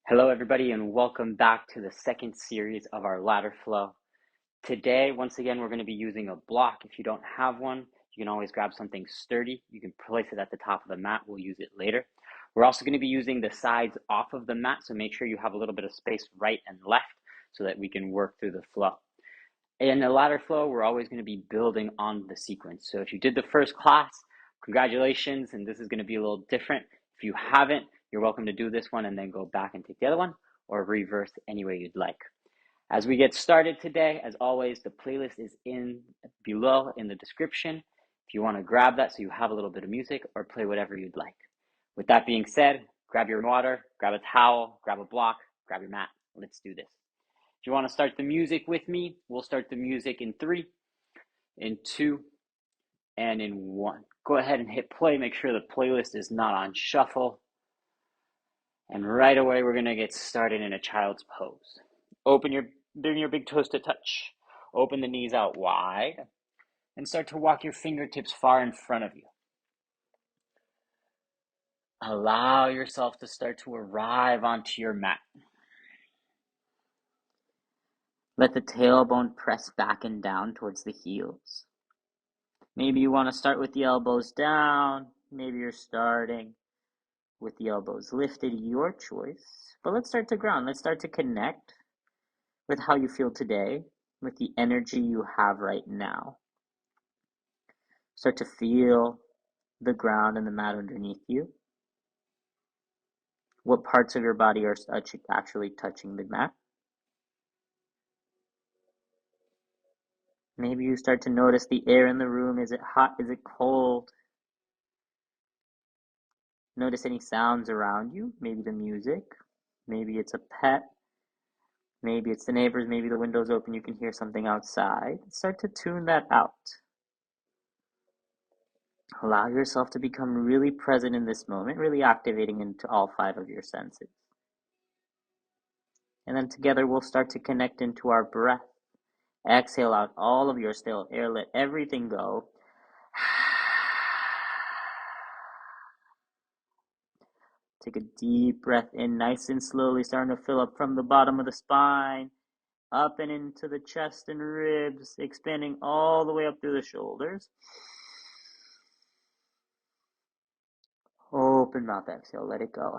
Hello, everybody, and welcome back to the second series of our ladder flow. Today, once again, we're going to be using a block. If you don't have one, you can always grab something sturdy. You can place it at the top of the mat. We'll use it later. We're also going to be using the sides off of the mat, so make sure you have a little bit of space right and left so that we can work through the flow. In the ladder flow, we're always going to be building on the sequence. So if you did the first class, congratulations, and this is going to be a little different. If you haven't, you're welcome to do this one and then go back and take the other one, or reverse any way you'd like. As we get started today, as always, the playlist is in below in the description. If you want to grab that so you have a little bit of music, or play whatever you'd like. With that being said, grab your water, grab a towel, grab a block, grab your mat. Let's do this. If you want to start the music with me, we'll start the music in 3, in 2, and in 1. Go ahead and hit play. Make sure the playlist is not on shuffle. And right away, we're going to get started in a child's pose. Bring your big toes to touch. Open the knees out wide. And start to walk your fingertips far in front of you. Allow yourself to start to arrive onto your mat. Let the tailbone press back and down towards the heels. Maybe you want to start with the elbows down. Maybe you're starting with the elbows lifted, your choice. But let's start to ground. Let's start to connect with how you feel today, with the energy you have right now. Start to feel the ground and the mat underneath you. What parts of your body are actually touching the mat? Maybe you start to notice the air in the room. Is it hot? Is it cold? Notice any sounds around you. Maybe the music. Maybe it's a pet. Maybe it's the neighbors. Maybe the window's open. You can hear something outside. Start to tune that out. Allow yourself to become really present in this moment, really activating into all 5 of your senses. And then together we'll start to connect into our breath. Exhale out all of your stale air. Let everything go. Take a deep breath in, nice and slowly, starting to fill up from the bottom of the spine, up and into the chest and ribs, expanding all the way up through the shoulders. Open mouth, exhale, let it go.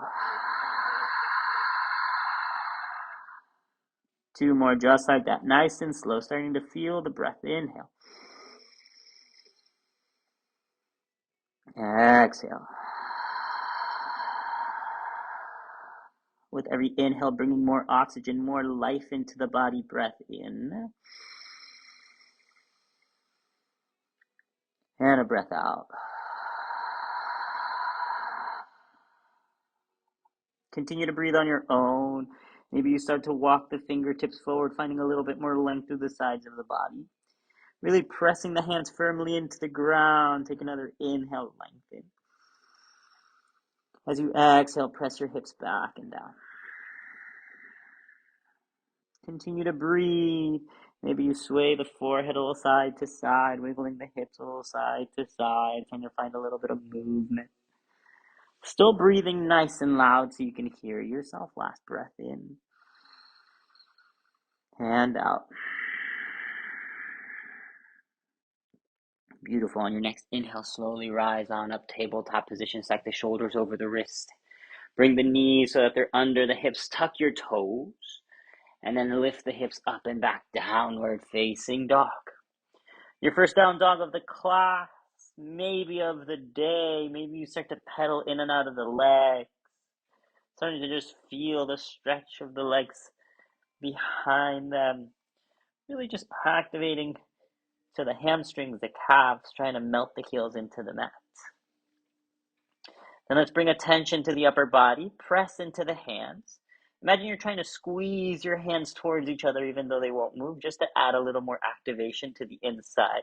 2 more, just like that, nice and slow, starting to feel the breath. Inhale. Exhale. With every inhale, bringing more oxygen, more life into the body. Breath in. And a breath out. Continue to breathe on your own. Maybe you start to walk the fingertips forward, finding a little bit more length through the sides of the body. Really pressing the hands firmly into the ground. Take another inhale, lengthen. As you exhale, press your hips back and down. Continue to breathe. Maybe you sway the forehead a little side to side, wiggling the hips a little side to side, trying to find a little bit of movement. Still breathing nice and loud so you can hear yourself. Last breath in and out. Beautiful. On your next inhale, slowly rise on up, tabletop position. Stack the shoulders over the wrist. Bring the knees so that they're under the hips. Tuck your toes. And then lift the hips up and back, downward facing dog. Your first down dog of the class, maybe of the day. Maybe you start to pedal in and out of the legs. Starting to just feel the stretch of the legs behind them. Really just activating to the hamstrings, the calves, trying to melt the heels into the mat. Then let's bring attention to the upper body. Press into the hands. Imagine you're trying to squeeze your hands towards each other even though they won't move, just to add a little more activation to the inside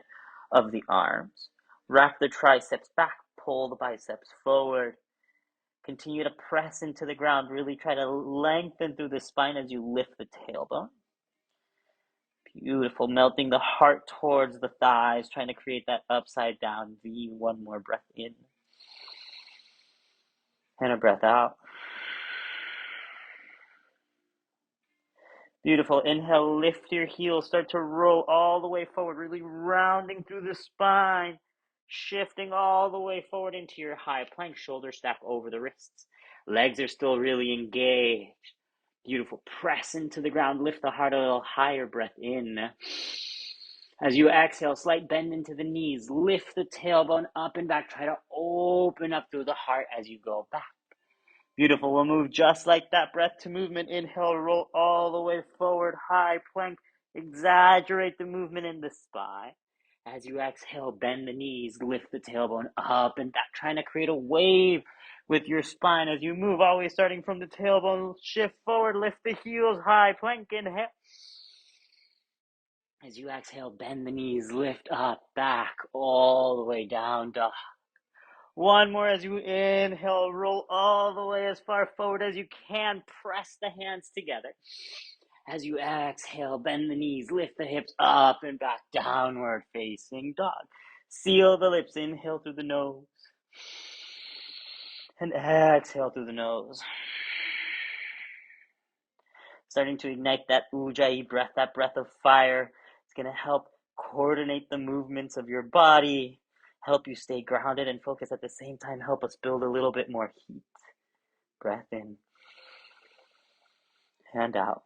of the arms. Wrap the triceps back, pull the biceps forward. Continue to press into the ground. Really try to lengthen through the spine as you lift the tailbone. Beautiful. Melting the heart towards the thighs, trying to create that upside down V. 1 more breath in. And a breath out. Beautiful. Inhale, lift your heels, start to roll all the way forward, really rounding through the spine, shifting all the way forward into your high plank, shoulder stack over the wrists. Legs are still really engaged. Beautiful. Press into the ground, lift the heart a little higher, breath in. As you exhale, slight bend into the knees, lift the tailbone up and back, try to open up through the heart as you go back. Beautiful. We'll move just like that. Breath to movement. Inhale, roll all the way forward. High plank. Exaggerate the movement in the spine. As you exhale, bend the knees. Lift the tailbone up and back. Trying to create a wave with your spine as you move. Always starting from the tailbone. Shift forward. Lift the heels. High plank. Inhale. As you exhale, bend the knees. Lift up, back, all the way down, dog. One more as you inhale, roll all the way as far forward as you can. Press the hands together. As you exhale, bend the knees, lift the hips up and back, downward facing dog. Seal the lips, inhale through the nose. And exhale through the nose. Starting to ignite that ujjayi breath, that breath of fire. It's going to help coordinate the movements of your body, help you stay grounded and focused at the same time, help us build a little bit more heat. Breath in and out.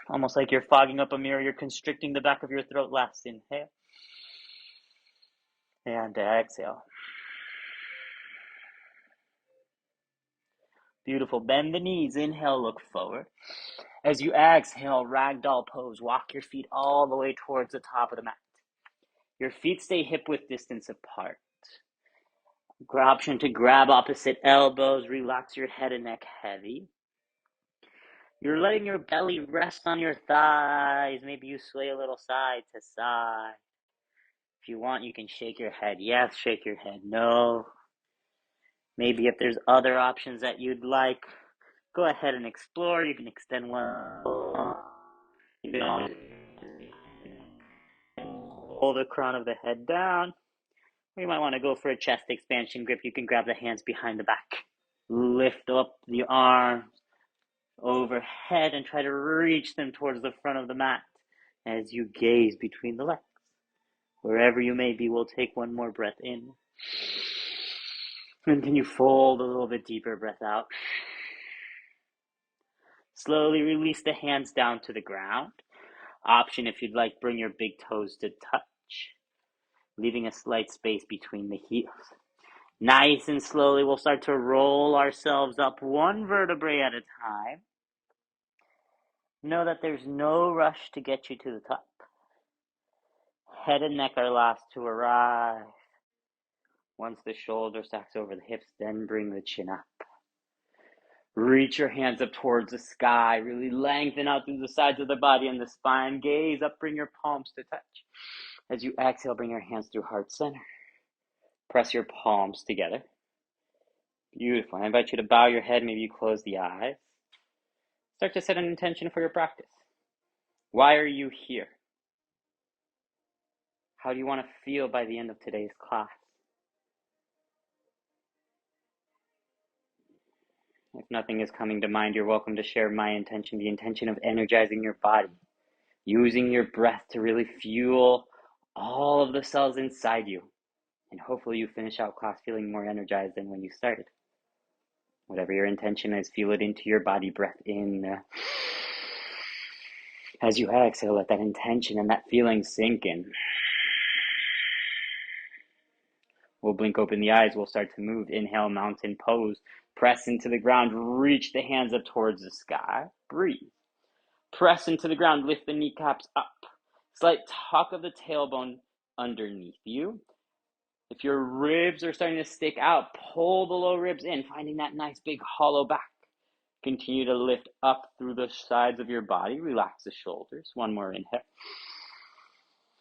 Almost like you're fogging up a mirror, you're constricting the back of your throat. Last inhale and exhale. Beautiful. Bend the knees. Inhale, look forward. As you exhale, ragdoll pose. Walk your feet all the way towards the top of the mat. Your feet stay hip-width distance apart. Option to grab opposite elbows. Relax your head and neck heavy. You're letting your belly rest on your thighs. Maybe you sway a little side to side. If you want, you can shake your head. Yes, shake your head. No. Maybe if there's other options that you'd like, go ahead and explore. You can extend one. You can always pull the crown of the head down. Or you might want to go for a chest expansion grip. You can grab the hands behind the back. Lift up the arms overhead and try to reach them towards the front of the mat as you gaze between the legs. Wherever you may be, we'll take one more breath in. And can you fold a little bit deeper, breath out. Slowly release the hands down to the ground. Option, if you'd like, bring your big toes to touch, leaving a slight space between the heels. Nice and slowly, we'll start to roll ourselves up one vertebrae at a time. Know that there's no rush to get you to the top. Head and neck are last to arrive. Once the shoulder stacks over the hips, then bring the chin up. Reach your hands up towards the sky. Really lengthen out through the sides of the body and the spine. Gaze up, bring your palms to touch. As you exhale, bring your hands through heart center. Press your palms together. Beautiful. I invite you to bow your head. Maybe you close the eyes. Start to set an intention for your practice. Why are you here? How do you want to feel by the end of today's class? If nothing is coming to mind, you're welcome to share my intention, the intention of energizing your body, using your breath to really fuel all of the cells inside you. And hopefully you finish out class feeling more energized than when you started. Whatever your intention is, feel it into your body. Breath in. As you exhale, let that intention and that feeling sink in. We'll blink open the eyes. We'll start to move. Inhale, mountain pose. Press into the ground. Reach the hands up towards the sky. Breathe. Press into the ground. Lift the kneecaps up. Slight tuck of the tailbone underneath you. If your ribs are starting to stick out, pull the low ribs in, finding that nice big hollow back. Continue to lift up through the sides of your body. Relax the shoulders. One more inhale.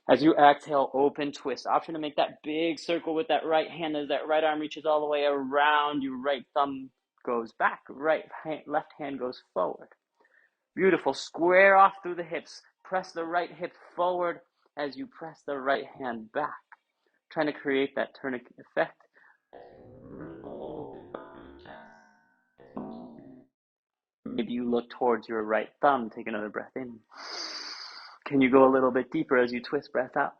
As you exhale, open twist. Option to make that big circle with that right hand as that right arm reaches all the way around you. Right thumb goes back. Left hand goes forward. Beautiful. Square off through the hips. Press the right hip forward as you press the right hand back. Trying to create that tourniquet effect. maybe you look towards your right thumb. Take another breath in. Can you go a little bit deeper as you twist, breath out?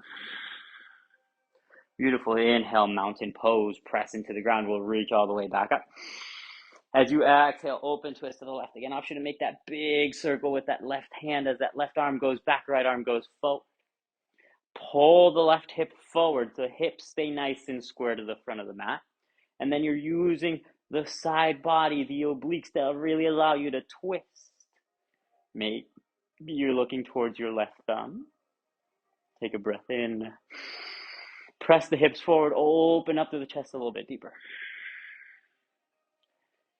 Beautiful. Inhale, mountain pose. Press into the ground. We'll reach all the way back up. As you exhale, open twist to the left. Again, option to make that big circle with that left hand as that left arm goes back, right arm goes forward. Pull the left hip forward so the hips stay nice and square to the front of the mat. And then you're using the side body, the obliques, that really allow you to twist. Maybe you're looking towards your left thumb. Take a breath in. Press the hips forward, open up to the chest a little bit deeper.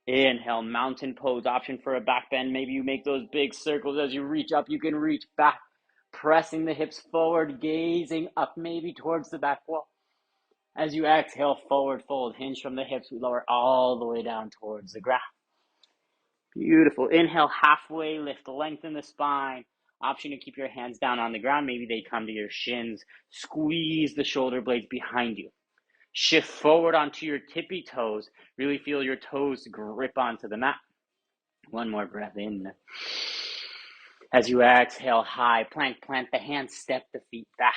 Inhale, mountain pose, option for a back bend. Maybe you make those big circles as you reach up. You can reach back, pressing the hips forward, gazing up maybe towards the back wall. As you exhale, forward fold, hinge from the hips. We lower all the way down towards the ground. Beautiful. Inhale, halfway lift, lengthen the spine. Option to keep your hands down on the ground. Maybe they come to your shins. Squeeze the shoulder blades behind you. Shift forward onto your tippy toes. Really feel your toes grip onto the mat. One more breath in. As you exhale, high plank, plant the hands, step the feet back.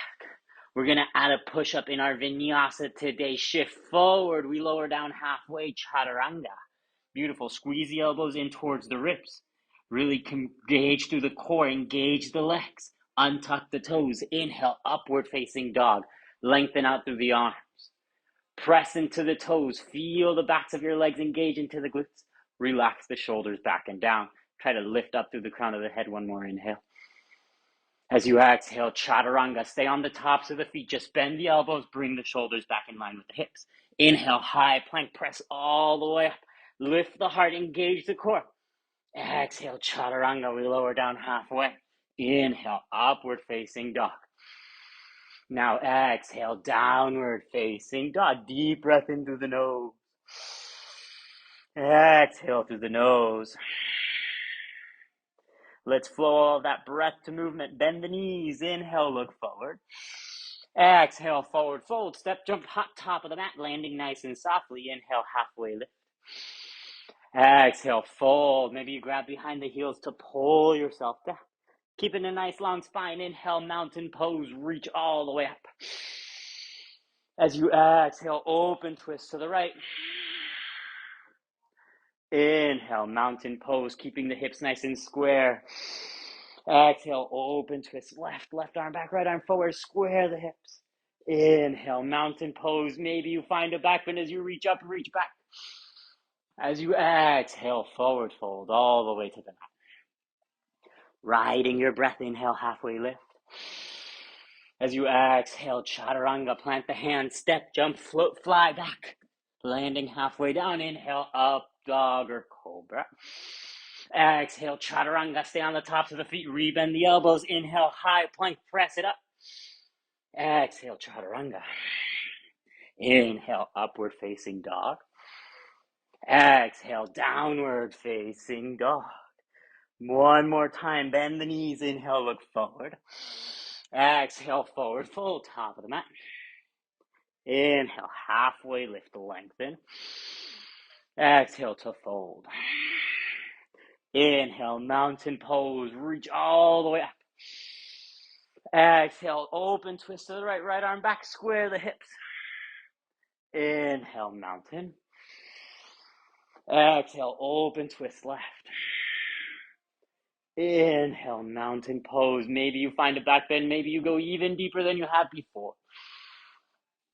We're going to add a push-up in our vinyasa today. Shift forward. We lower down halfway, chaturanga. Beautiful. Squeeze the elbows in towards the ribs. Really engage through the core. Engage the legs. Untuck the toes. Inhale, upward facing dog. Lengthen out through the arms. Press into the toes. Feel the backs of your legs engage into the glutes. Relax the shoulders back and down. Try to lift up through the crown of the head. One more inhale. As you exhale, chaturanga. Stay on the tops of the feet. Just bend the elbows. Bring the shoulders back in line with the hips. Inhale, high plank. Press all the way up. Lift the heart. Engage the core. Exhale, chaturanga. We lower down halfway. Inhale, upward facing dog. Now exhale, downward facing dog. Deep breath in through the nose. Exhale through the nose. Let's flow all that breath to movement. Bend the knees. Inhale, look forward. Exhale, forward fold. Step, jump, hot top of the mat. Landing nice and softly. Inhale, halfway lift. Exhale, fold. Maybe you grab behind the heels to pull yourself down. Keeping a nice long spine. Inhale, mountain pose. Reach all the way up. As you exhale, open twist to the right. Inhale, mountain pose, keeping the hips nice and square. Exhale, open twist, left arm back, right arm forward, square the hips. Inhale, mountain pose. Maybe you find a back bend as you reach up, reach back. As you exhale, forward fold all the way to the mat. Riding your breath, inhale, halfway lift. As you exhale, chaturanga, plant the hands, step, jump, float, fly back. Landing halfway down, inhale, up, dog or cobra. Exhale, chaturanga, stay on the tops of the feet, rebend the elbows. Inhale, high plank, press it up. Exhale, chaturanga. Inhale, upward facing dog. Exhale, downward facing dog. One more time, bend the knees. Inhale, look forward. Exhale, forward fold, top of the mat. Inhale, halfway lift, lengthen. Exhale to fold. Inhale, mountain pose, reach all the way up. Exhale, open twist to the right, right arm back, square the hips. Inhale, mountain. Exhale, open twist left. Inhale, mountain pose. Maybe you find a back bend, maybe you go even deeper than you have before.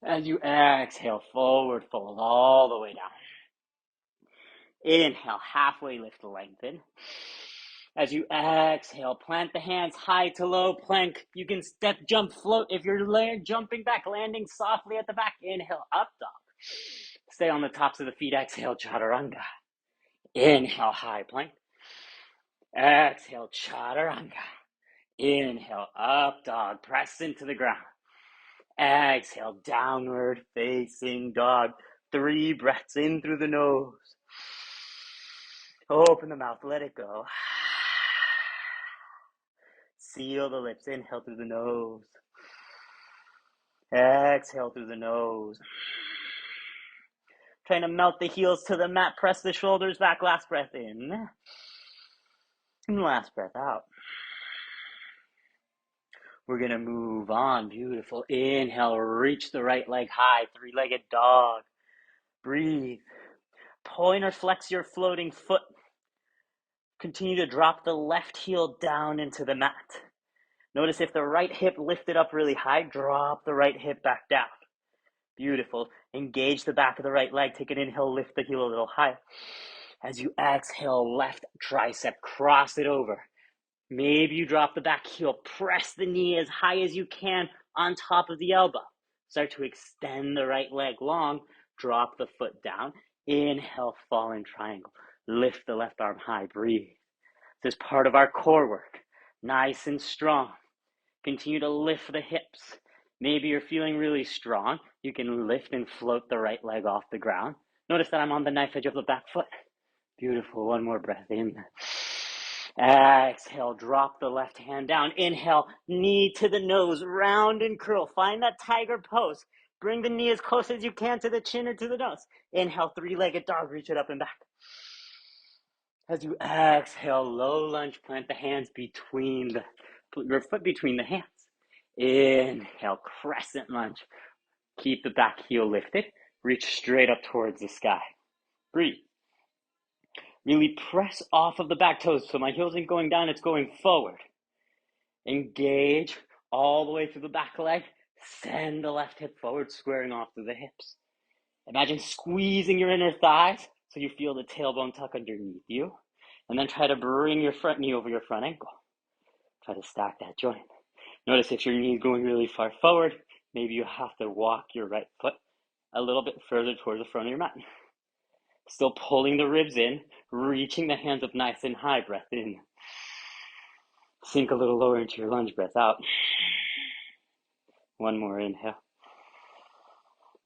As you exhale, forward fold all the way down. Inhale, halfway lift, lengthen. As you exhale, plant the hands high to low plank. You can step, jump, float. If you're jumping back, landing softly at the back. Inhale, up dog. Stay on the tops of the feet. Exhale, chaturanga. Inhale, high plank. Exhale, chaturanga. Inhale, up dog. Press into the ground. Exhale, downward facing dog. 3 breaths in through the nose. Open the mouth, let it go. Seal the lips, inhale through the nose. Exhale through the nose. Trying to melt the heels to the mat, press the shoulders back, last breath in. And last breath out. We're going to move on. Beautiful. Inhale, reach the right leg high, three-legged dog. Breathe. Point or flex your floating foot. Continue to drop the left heel down into the mat. Notice if the right hip lifted up really high, drop the right hip back down. Beautiful. Engage the back of the right leg. Take an inhale, lift the heel a little higher. As you exhale, left tricep, cross it over. Maybe you drop the back heel, press the knee as high as you can on top of the elbow. Start to extend the right leg long, drop the foot down. Inhale, fallen triangle. Lift the left arm high, breathe. This is part of our core work. Nice and strong. Continue to lift the hips. Maybe you're feeling really strong. You can lift and float the right leg off the ground. Notice that I'm on the knife edge of the back foot. Beautiful. One more breath in. Exhale, drop the left hand down. Inhale, knee to the nose, round and curl. Find that tiger pose. Bring the knee as close as you can to the chin or to the nose. Inhale, three-legged dog, reach it up and back. As you exhale, low lunge, plant the hands between your foot between the hands. Inhale, crescent lunge. Keep the back heel lifted. Reach straight up towards the sky. Breathe. Really press off of the back toes. So my heel isn't going down, it's going forward. Engage all the way through the back leg. Send the left hip forward, squaring off to the hips. Imagine squeezing your inner thighs so you feel the tailbone tuck underneath you. And then try to bring your front knee over your front ankle. Try to stack that joint. Notice if your knee is going really far forward, maybe you have to walk your right foot a little bit further towards the front of your mat. Still pulling the ribs in, reaching the hands up nice and high. Breath in. Sink a little lower into your lunge. Breath out. One more inhale.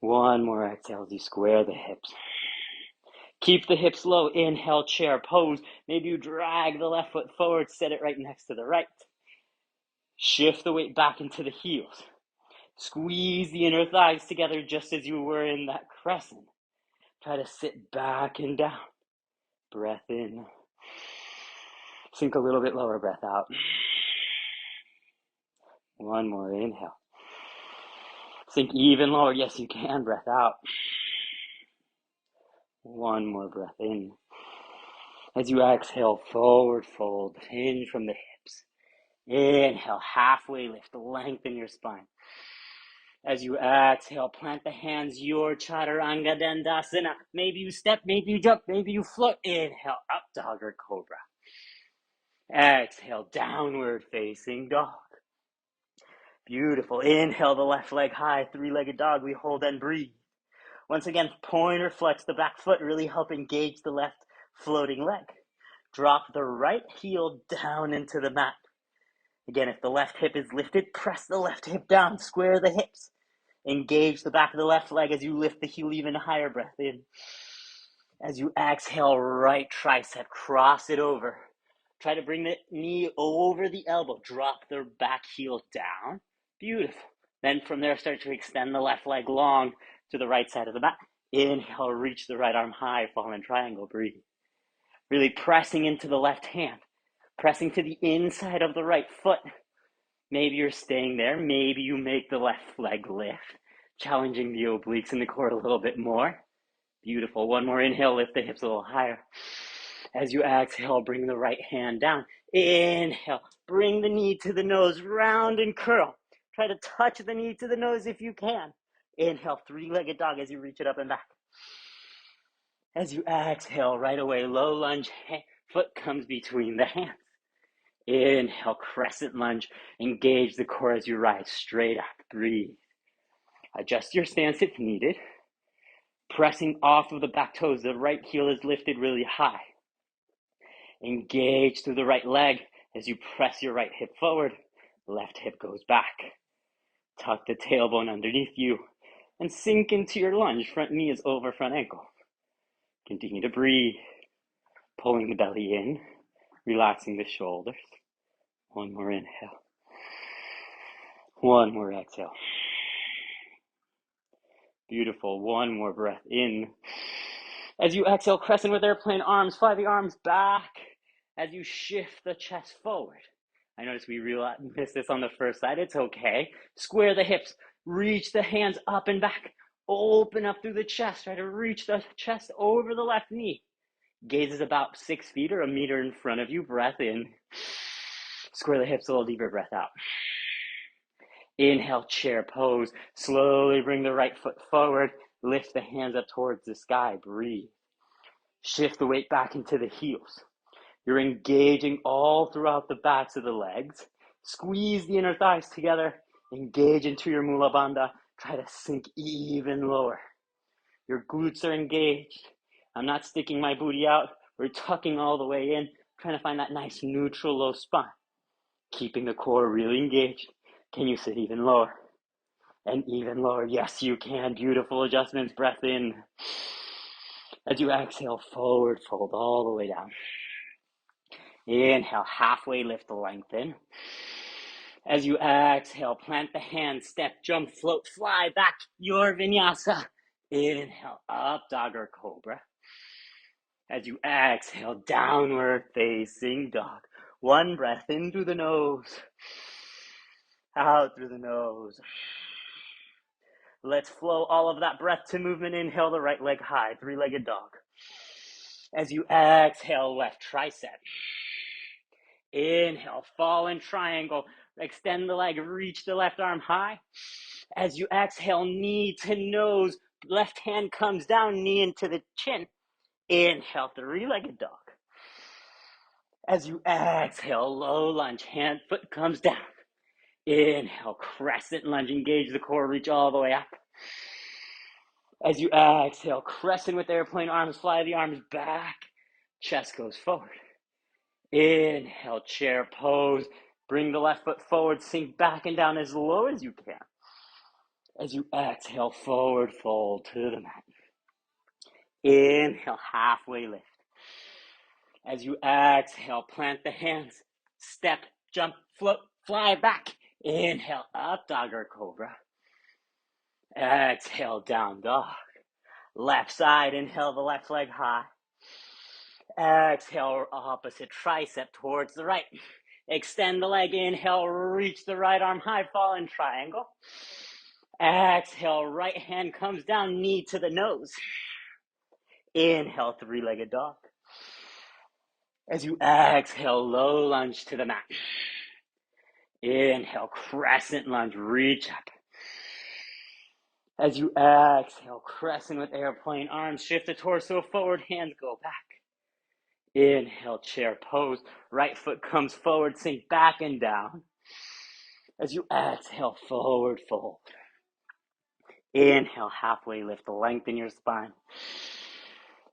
One more exhale as you square the hips. Keep the hips low. Inhale, chair pose. Maybe you drag the left foot forward, set it right next to the right. Shift the weight back into the heels. Squeeze the inner thighs together just as you were in that crescent. Try to sit back and down. Breath in. Sink a little bit lower. Breath out. One more inhale. Sink even lower. Yes, you can. Breath out. One more breath in. As you exhale, forward fold. Hinge from the hips. Inhale, halfway lift. Lengthen your spine. As you exhale, plant the hands, your Chaturanga Dandasana. Maybe you step, maybe you jump, maybe you float. Inhale, up dog or cobra. Exhale, downward facing dog. Beautiful. Inhale, the left leg high, three-legged dog. We hold and breathe. Once again, point or flex the back foot. Really help engage the left floating leg. Drop the right heel down into the mat. Again, if the left hip is lifted, press the left hip down. Square the hips. Engage the back of the left leg as you lift the heel even higher. Breath in. As you exhale, right tricep, cross it over. Try to bring the knee over the elbow. Drop the back heel down. Beautiful. Then from there, start to extend the left leg long to the right side of the mat. Inhale, reach the right arm high, fallen triangle. Breathe. Really pressing into the left hand. Pressing to the inside of the right foot. Maybe you're staying there. Maybe you make the left leg lift, challenging the obliques and the core a little bit more. Beautiful. One more inhale, lift the hips a little higher. As you exhale, bring the right hand down. Inhale, bring the knee to the nose, round and curl. Try to touch the knee to the nose if you can. Inhale, three-legged dog as you reach it up and back. As you exhale, right away, low lunge, foot comes between the hands. Inhale, crescent lunge. Engage the core as you rise straight up. Breathe. Adjust your stance if needed. Pressing off of the back toes. The right heel is lifted really high. Engage through the right leg as you press your right hip forward. Left hip goes back. Tuck the tailbone underneath you and sink into your lunge. Front knee is over front ankle. Continue to breathe. Pulling the belly in. Relaxing the shoulders. One more inhale. One more exhale. Beautiful. One more breath in. As you exhale, crescent with airplane arms. Fly the arms back as you shift the chest forward. I noticed we missed this on the first side. It's okay. Square the hips, reach the hands up and back, open up through the chest. Try to reach the chest over the left knee. Gaze is about 6 feet or a meter in front of you. Breath in. Square the hips a little deeper. Breath out. Inhale, chair pose. Slowly bring the right foot forward. Lift the hands up towards the sky. Breathe. Shift the weight back into the heels. You're engaging all throughout the backs of the legs. Squeeze the inner thighs together. Engage into your Mula Bandha. Try to sink even lower. Your glutes are engaged. I'm not sticking my booty out. We're tucking all the way in, trying to find that nice neutral low spine. Keeping the core really engaged. Can you sit even lower? And even lower. Yes, you can. Beautiful adjustments. Breath in. As you exhale, forward fold all the way down. Inhale, halfway lift, lengthen. As you exhale, plant the hands, step, jump, float, fly back. Your vinyasa. Inhale, up, dog or cobra. As you exhale, downward facing dog. One breath in through the nose, out through the nose. Let's flow all of that breath to movement. Inhale the right leg high, three-legged dog. As you exhale, left tricep. Inhale, fall in triangle. Extend the leg, reach the left arm high. As you exhale, knee to nose. Left hand comes down, knee into the chin. Inhale, three-legged dog. As you exhale, low lunge, hand, foot comes down. Inhale, crescent lunge, engage the core, reach all the way up. As you exhale, crescent with airplane arms, fly the arms back. Chest goes forward. Inhale, chair pose. Bring the left foot forward, sink back and down as low as you can. As you exhale, forward fold to the mat. Inhale, halfway lift. As you exhale, plant the hands, step, jump, float, fly back. Inhale, up, dog or cobra. Exhale, down dog. Left side, inhale the left leg high. Exhale, opposite tricep towards the right. Extend the leg, inhale, reach the right arm high, fall in triangle. Exhale, right hand comes down, knee to the nose. Inhale, three-legged dog. As you exhale, low lunge to the mat. Inhale, crescent lunge, reach up. As you exhale, crescent with airplane arms, shift the torso forward, hands go back. Inhale, chair pose, right foot comes forward, sink back and down. As you exhale, forward fold. Inhale, halfway lift, lengthen your spine.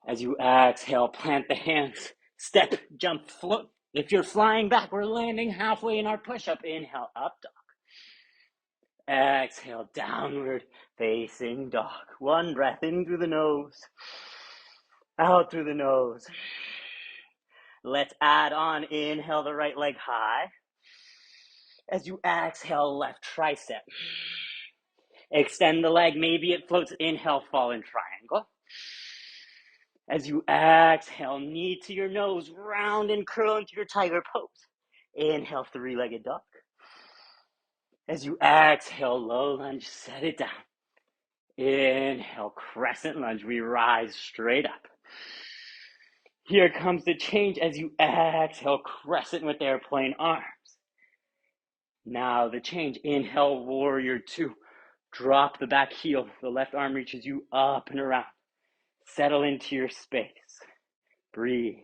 As you exhale, plant the hands, step, jump, float. If you're flying back, we're landing halfway in our push-up. Inhale, up dog. Exhale, downward facing dog. One breath in through the nose, out through the nose. Let's add on. Inhale the right leg high. As you exhale, left tricep. Extend the leg, maybe it floats. Inhale, fall in triangle. As you exhale, knee to your nose, round and curl into your tiger pose. Inhale, three-legged dog. As you exhale, low lunge, set it down. Inhale, crescent lunge, we rise straight up. Here comes the change as you exhale, crescent with airplane arms. Now the change, inhale, warrior two. Drop the back heel, the left arm reaches you up and around. Settle into your space. Breathe.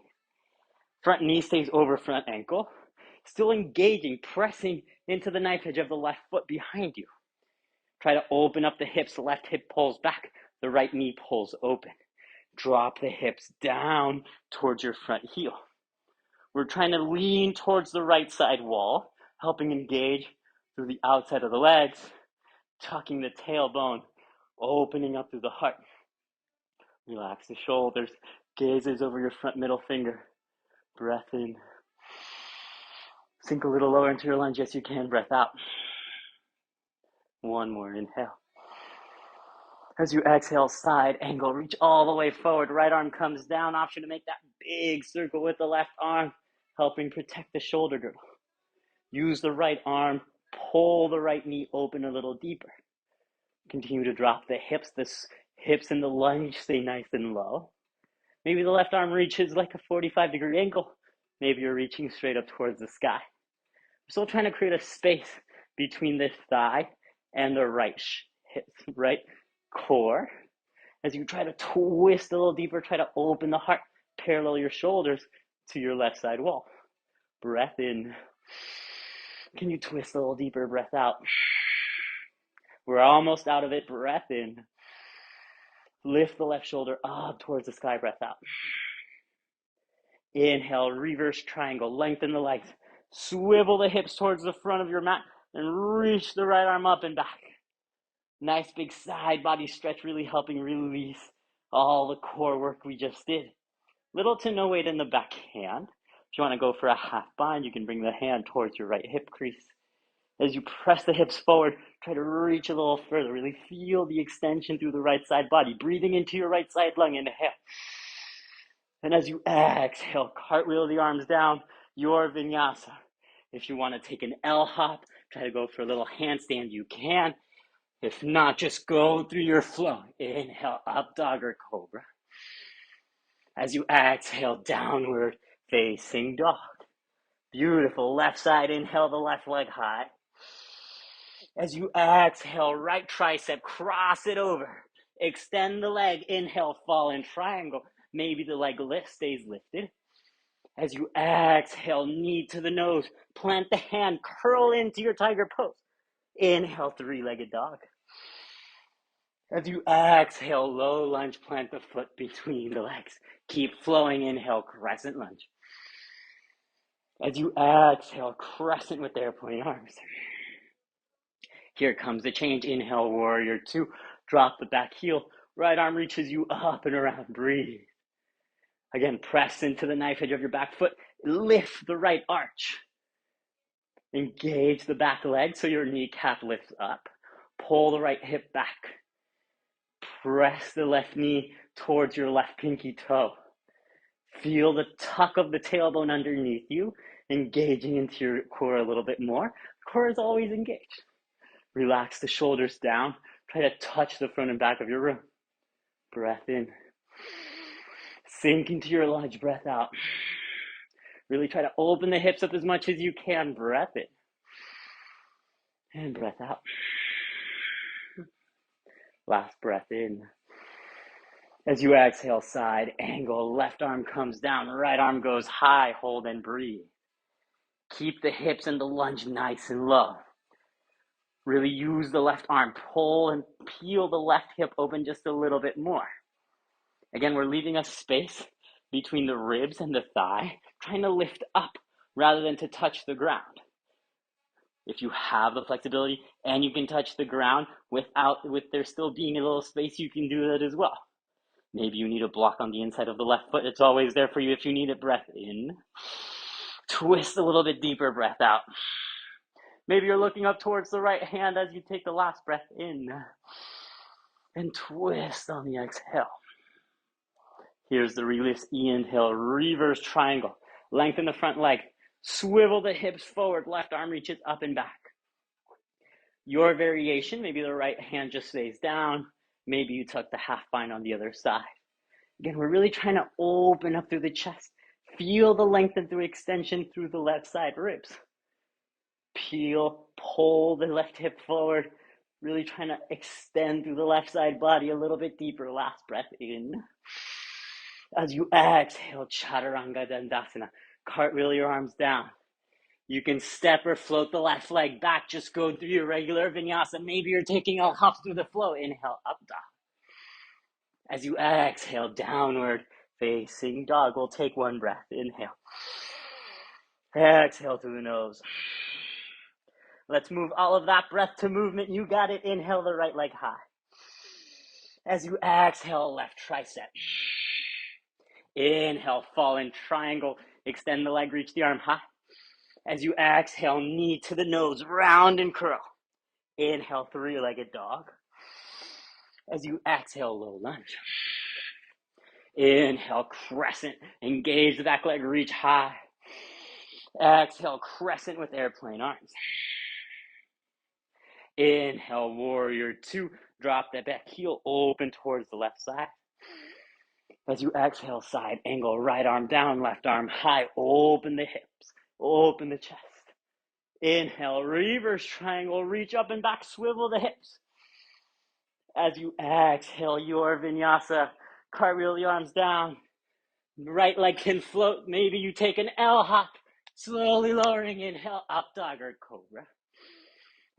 Front knee stays over front ankle. Still engaging, pressing into the knife edge of the left foot behind you. Try to open up the hips. The left hip pulls back. The right knee pulls open. Drop the hips down towards your front heel. We're trying to lean towards the right side wall, helping engage through the outside of the legs, tucking the tailbone, opening up through the heart. Relax the shoulders, gazes over your front middle finger. Breath in. Sink a little lower into your lunge. Yes, you can. Breath out. One more. Inhale. As you exhale, side angle. Reach all the way forward. Right arm comes down. Option to make that big circle with the left arm. helping protect the shoulder girdle. Use the right arm, pull the right knee open a little deeper. Continue to drop the hips. The hips in the lunge stay nice and low. Maybe the left arm reaches like a 45-degree angle. Maybe you're reaching straight up towards the sky. We're still trying to create a space between the thigh and the right right core. As you try to twist a little deeper, try to open the heart, parallel your shoulders to your left side wall. Breath in. Can you twist a little deeper? Breath out. We're almost out of it. Breath in. Lift the left shoulder up towards the sky. Breath out. Inhale, reverse triangle. Lengthen the legs. Swivel the hips towards the front of your mat and reach the right arm up and back. Nice big side body stretch, really helping release all the core work we just did. Little to no weight in the back hand. If you want to go for a half bind, you can bring the hand towards your right hip crease. As you press the hips forward, try to reach a little further. Really feel the extension through the right side body. Breathing into your right side lung. Inhale. And as you exhale, cartwheel the arms down, your vinyasa. If you want to take an L hop, try to go for a little handstand, you can. If not, just go through your flow. Inhale, up dog or cobra. As you exhale, downward facing dog. Beautiful. Left side, inhale the left leg high. As you exhale, right tricep, cross it over. Extend the leg, inhale, fall in triangle. Maybe the leg stays lifted. As you exhale, knee to the nose, plant the hand, curl into your tiger pose. Inhale, three-legged dog. As you exhale, low lunge, plant the foot between the legs. Keep flowing, inhale, crescent lunge. As you exhale, crescent with air pointing arms. Here comes the change. Inhale, warrior two. Drop the back heel. Right arm reaches you up and around. Breathe. Again, press into the knife edge of your back foot. Lift the right arch. Engage the back leg so your kneecap lifts up. Pull the right hip back. Press the left knee towards your left pinky toe. Feel the tuck of the tailbone underneath you, engaging into your core a little bit more. Core is always engaged. Relax the shoulders down. Try to touch the front and back of your room. Breath in. Sink into your lunge. Breath out. Really try to open the hips up as much as you can. Breath in. And breath out. Last breath in. As you exhale, side angle. Left arm comes down. Right arm goes high. Hold and breathe. Keep the hips and the lunge nice and low. Really use the left arm. Pull and peel the left hip open just a little bit more. Again, we're leaving a space between the ribs and the thigh, trying to lift up rather than to touch the ground. If you have the flexibility and you can touch the ground with there still being a little space, you can do that as well. Maybe you need a block on the inside of the left foot. It's always there for you if you need it. Breath in. Twist a little bit deeper. Breath out. Maybe you're looking up towards the right hand as you take the last breath in. And twist on the exhale. Here's the release. Inhale, reverse triangle. Lengthen the front leg. Swivel the hips forward. Left arm reaches up and back. Your variation, maybe the right hand just stays down. Maybe you tuck the half bind on the other side. Again, we're really trying to open up through the chest. Feel the lengthen through extension through the left side ribs. Peel, pull the left hip forward. Really trying to extend through the left side body a little bit deeper. Last breath in. As you exhale, Chaturanga Dandasana. Cartwheel your arms down. You can step or float the left leg back. Just go through your regular vinyasa. Maybe you're taking a hop through the flow. Inhale, up dog. As you exhale, downward facing dog. We'll take one breath. Inhale. Exhale through the nose. Let's move all of that breath to movement. You got it. Inhale the right leg high. As you exhale, left tricep. Inhale, fall in triangle. Extend the leg, reach the arm high. As you exhale, knee to the nose, round and curl. Inhale, three-legged dog. As you exhale, low lunge. Inhale, crescent. Engage the back leg, reach high. Exhale, crescent with airplane arms. Inhale, warrior two. Drop that back heel, open towards the left side. As you exhale, side angle, right arm down, left arm high. Open the hips, open the chest. Inhale, reverse triangle, reach up and back, swivel the hips. As you exhale, your vinyasa, cartwheel the arms down. Right leg can float. Maybe you take an L hop, slowly lowering. Inhale, up dog or cobra.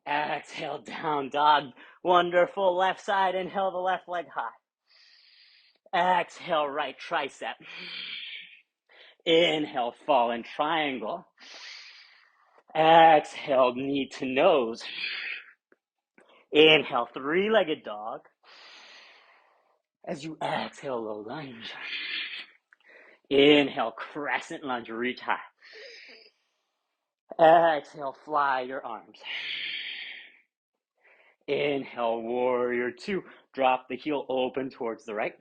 Exhale, down dog. Wonderful. Left side, inhale the left leg high. Exhale, right tricep. Inhale, fallen triangle. Exhale, knee to nose. Inhale, three-legged dog. As you exhale, low lunge. Inhale, crescent lunge, reach high. Exhale, fly your arms. Inhale, warrior two. Drop the heel, open towards the right.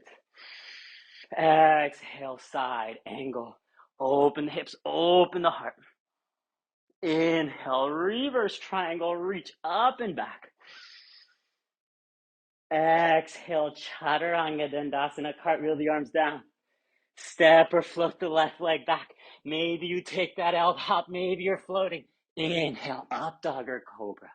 Exhale, side angle. Open the hips, open the heart. Inhale, reverse triangle, reach up and back. Exhale, chaturanga dandasana, cartwheel the arms down. Step or float the left leg back. Maybe you take that L hop, maybe you're floating. Inhale, up dog or cobra.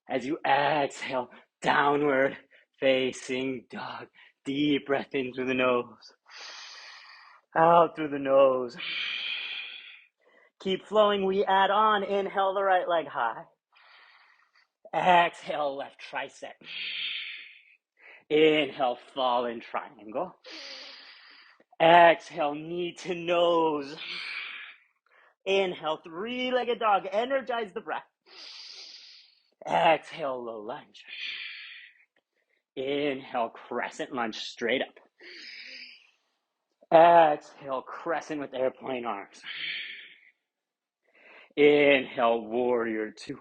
As you exhale, downward facing dog. Deep breath in through the nose. Out through the nose. Keep flowing. We add on. Inhale the right leg high. Exhale, left tricep. Inhale, fallen triangle. Exhale, knee to nose. Inhale, three-legged dog. Energize the breath. Exhale, low lunge. Inhale, crescent lunge, straight up. Exhale, crescent with airplane arms. Inhale, warrior two.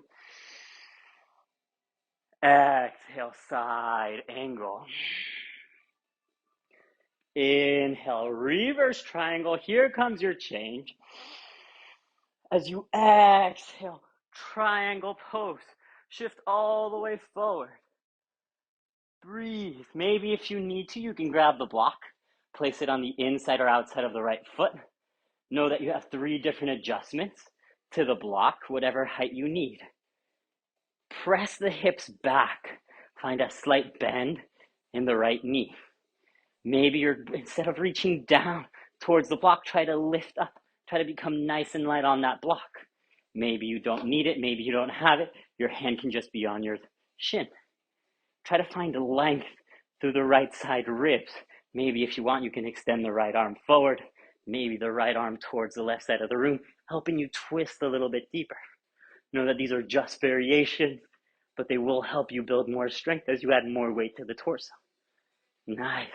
Exhale, side angle. Inhale, reverse triangle. Here comes your change. As you exhale, triangle pose. Shift all the way forward. Breathe. Maybe if you need to, you can grab the block. Place it on the inside or outside of the right foot. Know that you have 3 different adjustments to the block, whatever height you need. Press the hips back. Find a slight bend in the right knee. Maybe instead of reaching down towards the block, try to lift up. Try to become nice and light on that block. Maybe you don't need it. Maybe you don't have it. Your hand can just be on your shin. Try to find length through the right side ribs. Maybe if you want, you can extend the right arm forward. Maybe the right arm towards the left side of the room, helping you twist a little bit deeper. Know that these are just variations, but they will help you build more strength as you add more weight to the torso. Nice.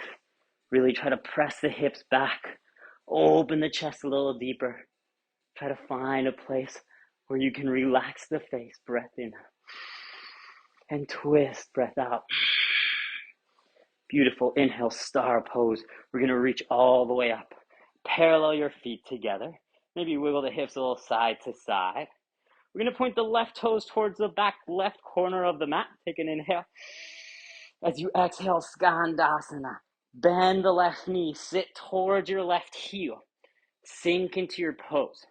Really try to press the hips back. Open the chest a little deeper. Try to find a place where you can relax the face. Breath in. And twist. Breath out. Beautiful. Inhale, star pose. We're going to reach all the way up. Parallel your feet together. Maybe wiggle the hips a little side to side. We're going to point the left toes towards the back left corner of the mat. Take an inhale. As you exhale, Skandasana. Bend the left knee. Sit towards your left heel. Sink into your pose.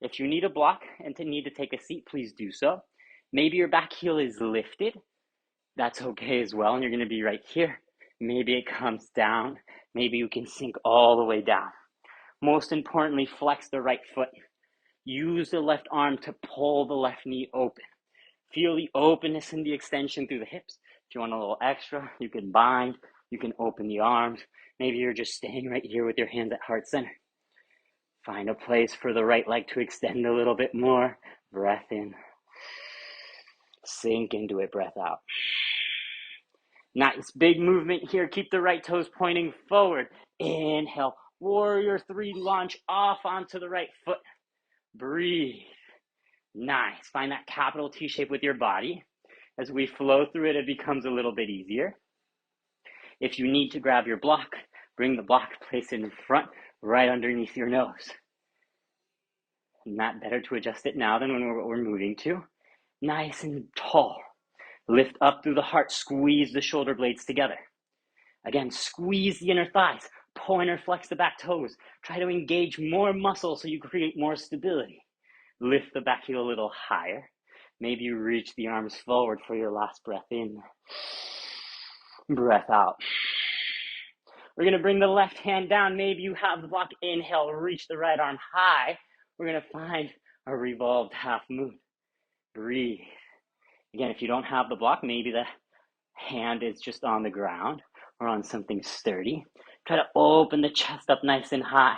If you need a block and need to take a seat, please do so. Maybe your back heel is lifted. That's okay as well, and you're going to be right here. Maybe it comes down. Maybe you can sink all the way down. Most importantly, flex the right foot. Use the left arm to pull the left knee open. Feel the openness and the extension through the hips. If you want a little extra, you can bind. You can open the arms. Maybe you're just staying right here with your hands at heart center. Find a place for the right leg to extend a little bit more. Breath in. Sink into it. Breath out. Nice big movement here. Keep the right toes pointing forward. Inhale. Warrior three. Launch off onto the right foot. Breathe. Nice. Find that capital T shape with your body. As we flow through it, it becomes a little bit easier. If you need to grab your block, bring the block, place it in front, right underneath your nose. Not better to adjust it now than when we're moving to. Nice and tall. Lift up through the heart, squeeze the shoulder blades together. Again, squeeze the inner thighs, pointer flex the back toes. Try to engage more muscle so you create more stability. Lift the back heel a little higher. Maybe you reach the arms forward for your last breath in. Breath out. We're going to bring the left hand down. Maybe you have the block. Inhale, reach the right arm high. We're going to find a revolved half moon. Breathe. Again, if you don't have the block, maybe the hand is just on the ground or on something sturdy. Try to open the chest up nice and high.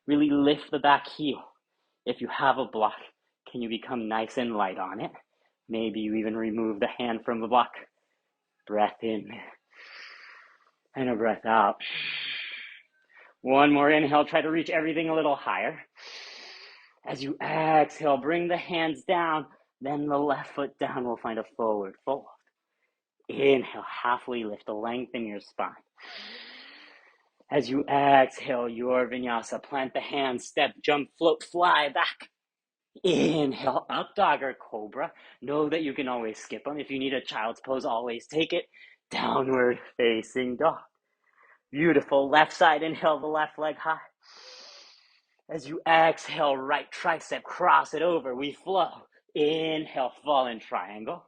Really lift the back heel. If you have a block, can you become nice and light on it? Maybe you even remove the hand from the block. Breath in and a breath out. One more inhale, try to reach everything a little higher. As you exhale, bring the hands down, then the left foot down. We'll find a forward fold. Inhale, halfway lift to lengthen your spine. As you exhale, your vinyasa, plant the hands, step, jump, float, fly back. Inhale, up dog or cobra. Know that you can always skip them. If you need a child's pose, always take it. Downward facing dog. Beautiful. Left side, inhale the left leg high. As you exhale, right tricep, cross it over. We flow. Inhale, fallen triangle.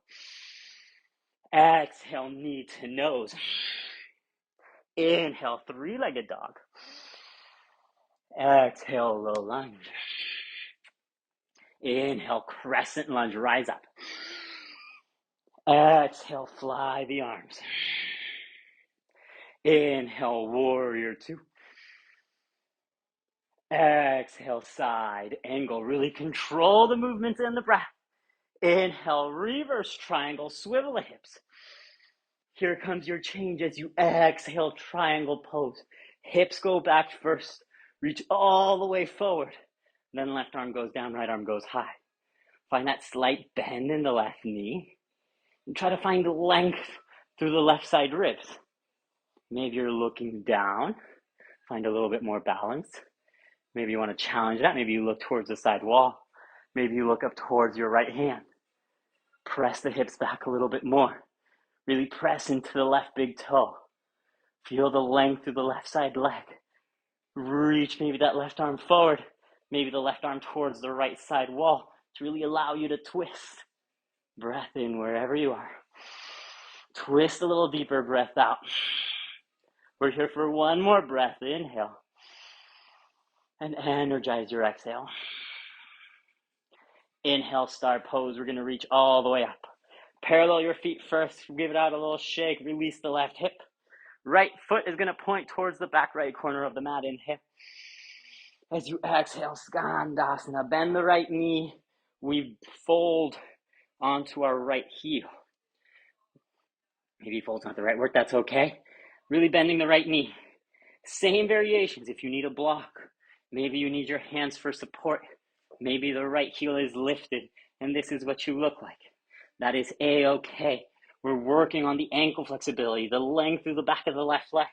Exhale, knee to nose. Inhale, three-legged dog. Exhale, low lunge. Inhale, crescent lunge, rise up. Exhale, fly the arms. Inhale, warrior two. Exhale, side angle. Really control the movements and the breath. Inhale, reverse triangle, swivel the hips. Here comes your change as you exhale, triangle pose. Hips go back first. Reach all the way forward. Then left arm goes down, right arm goes high. Find that slight bend in the left knee. And try to find length through the left side ribs. Maybe you're looking down. Find a little bit more balance. Maybe you want to challenge that. Maybe you look towards the side wall. Maybe you look up towards your right hand. Press the hips back a little bit more. Really press into the left big toe. Feel the length through the left side leg. Reach maybe that left arm forward. Maybe the left arm towards the right side wall to really allow you to twist. Breath in wherever you are. Twist a little deeper, breath out. We're here for one more breath. Inhale. And energize your exhale. Inhale, star pose. We're going to reach all the way up. Parallel your feet first. Give it out a little shake. Release the left hip. Right foot is going to point towards the back right corner of the mat. Inhale. As you exhale, Skandasana. Bend the right knee. We fold onto our right heel. Maybe fold's not the right word. That's okay. Really bending the right knee. Same variations. If you need a block, maybe you need your hands for support. Maybe the right heel is lifted and this is what you look like. That is A-okay. We're working on the ankle flexibility, the length through the back of the left leg.